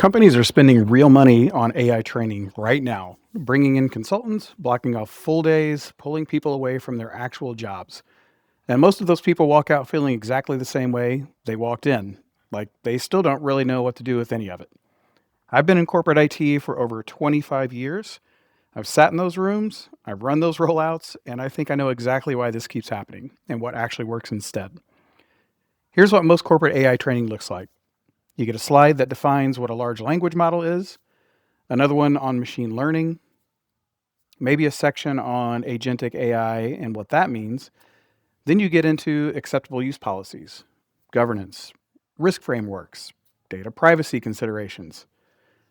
Companies are spending real money on AI training right now, bringing in consultants, blocking off full days, pulling people away from their actual jobs. And most of those people walk out feeling exactly the same way they walked in, like they still don't really know what to do with any of it. I've been in corporate IT for over 25 years. I've sat in those rooms, I've run those rollouts, and I think I know exactly why this keeps happening and what actually works instead. Here's what most corporate AI training looks like. You get a slide that defines what a large language model is, another one on machine learning, maybe a section on agentic AI and what that means. Then you get into acceptable use policies, governance, risk frameworks, data privacy considerations.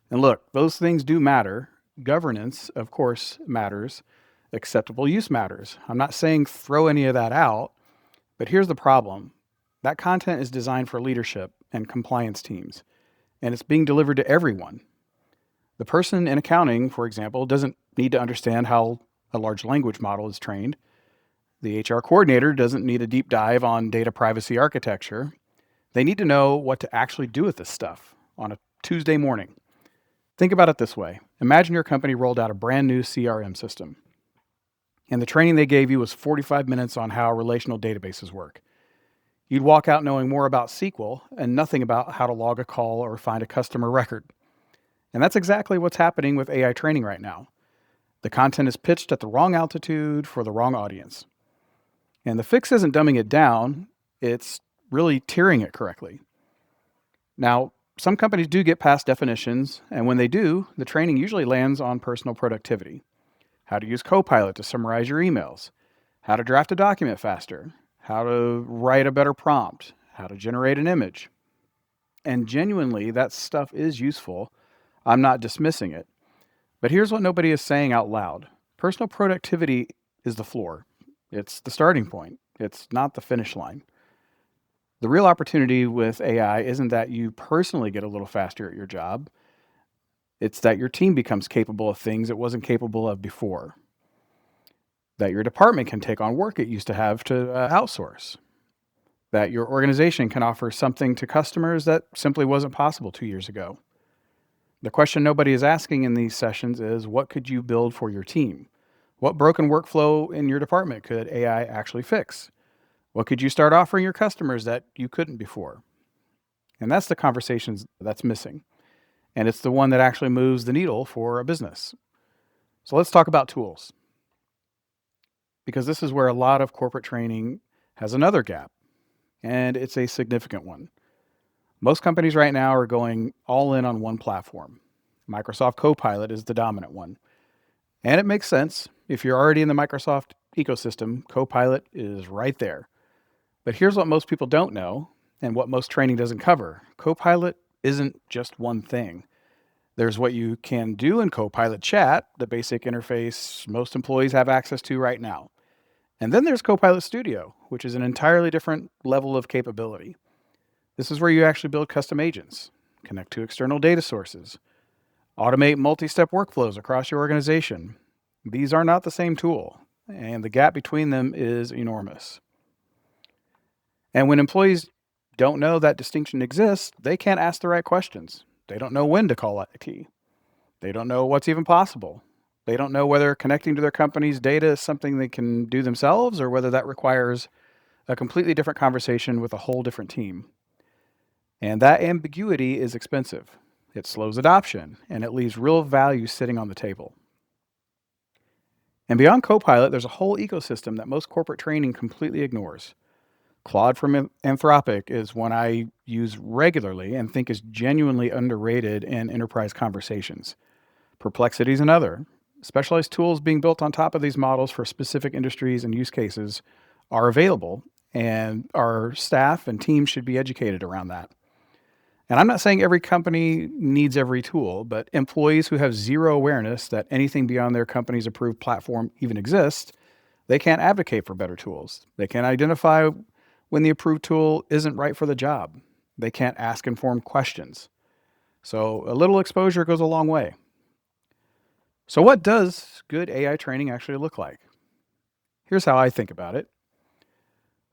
And look, those things do matter. Governance, of course, matters. Acceptable use matters. I'm not saying throw any of that out, but here's the problem. That content is designed for leadership and compliance teams, and it's being delivered to everyone. The person in accounting, for example, doesn't need to understand how a large language model is trained. The HR coordinator doesn't need a deep dive on data privacy architecture. They need to know what to actually do with this stuff on a Tuesday morning. Think about it this way. Imagine your company rolled out a brand new CRM system, and the training they gave you was 45 minutes on how relational databases work. You'd walk out knowing more about SQL and nothing about how to log a call or find a customer record. And that's exactly what's happening with AI training right now. The content is pitched at the wrong altitude for the wrong audience. And the fix isn't dumbing it down, it's really tiering it correctly. Now, some companies do get past definitions, and when they do, the training usually lands on personal productivity. How to use Copilot to summarize your emails, how to draft a document faster, how to write a better prompt, how to generate an image. And genuinely, that stuff is useful. I'm not dismissing it. But here's what nobody is saying out loud. Personal productivity is the floor. It's the starting point. It's not the finish line. The real opportunity with AI isn't that you personally get a little faster at your job. It's that your team becomes capable of things it wasn't capable of before. That your department can take on work it used to have to outsource. That your organization can offer something to customers that simply wasn't possible 2 years ago. The question nobody is asking in these sessions is, what could you build for your team? What broken workflow in your department could AI actually fix? What could you start offering your customers that you couldn't before? And that's the conversations that's missing. And it's the one that actually moves the needle for a business. So let's talk about tools, because this is where a lot of corporate training has another gap, and it's a significant one. Most companies right now are going all in on one platform. Microsoft Copilot is the dominant one. And it makes sense. If you're already in the Microsoft ecosystem, Copilot is right there. But here's what most people don't know, and what most training doesn't cover. Copilot isn't just one thing. There's what you can do in Copilot Chat, the basic interface most employees have access to right now. And then there's Copilot Studio, which is an entirely different level of capability. This is where you actually build custom agents, connect to external data sources, automate multi-step workflows across your organization. These are not the same tool, and the gap between them is enormous. And when employees don't know that distinction exists, they can't ask the right questions. They don't know when to call IT. They don't know what's even possible. They don't know whether connecting to their company's data is something they can do themselves or whether that requires a completely different conversation with a whole different team. And that ambiguity is expensive. It slows adoption, and it leaves real value sitting on the table. And beyond Copilot, there's a whole ecosystem that most corporate training completely ignores. Claude from Anthropic is one I use regularly and think is genuinely underrated in enterprise conversations. Perplexity is another. Specialized tools being built on top of these models for specific industries and use cases are available, and our staff and teams should be educated around that. And I'm not saying every company needs every tool, but employees who have zero awareness that anything beyond their company's approved platform even exists, they can't advocate for better tools. They can't identify when the approved tool isn't right for the job. They can't ask informed questions. So a little exposure goes a long way. So what does good AI training actually look like? Here's how I think about it.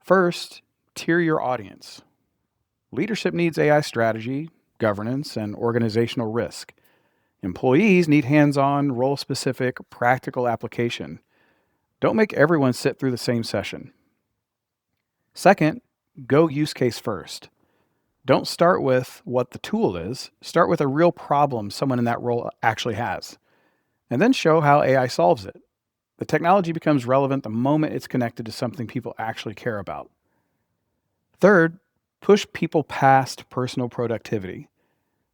First, tier your audience. Leadership needs AI strategy, governance, and organizational risk. Employees need hands on, role specific, practical application. Don't make everyone sit through the same session. Second, go use case first. Don't start with what the tool is, start with a real problem someone in that role actually has, and then show how AI solves it. The technology becomes relevant the moment it's connected to something people actually care about. Third, push people past personal productivity.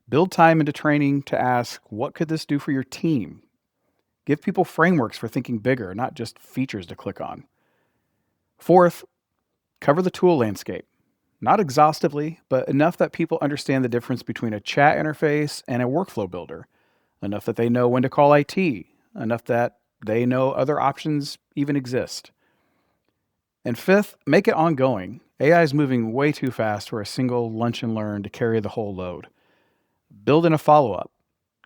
Build time into training to ask, what could this do for your team? Give people frameworks for thinking bigger, not just features to click on. Fourth, cover the tool landscape. Not exhaustively, but enough that people understand the difference between a chat interface and a workflow builder. Enough that they know when to call IT. Enough that they know other options even exist. And fifth, make it ongoing. AI is moving way too fast for a single lunch and learn to carry the whole load. Build in a follow-up.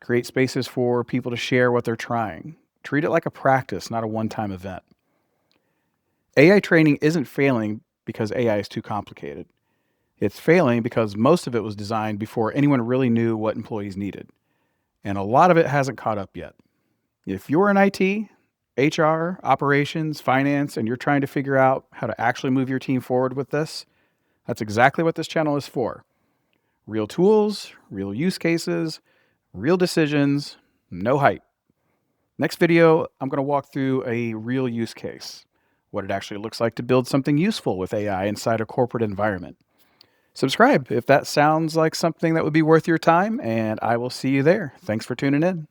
Create spaces for people to share what they're trying. Treat it like a practice, not a one-time event. AI training isn't failing because AI is too complicated. It's failing because most of it was designed before anyone really knew what employees needed. And a lot of it hasn't caught up yet. If you're in IT, HR, operations, finance, and you're trying to figure out how to actually move your team forward with this, that's exactly what this channel is for. Real tools, real use cases, real decisions, no hype. Next video, I'm going to walk through a real use case, what it actually looks like to build something useful with AI inside a corporate environment. Subscribe if that sounds like something that would be worth your time, and I will see you there. Thanks for tuning in.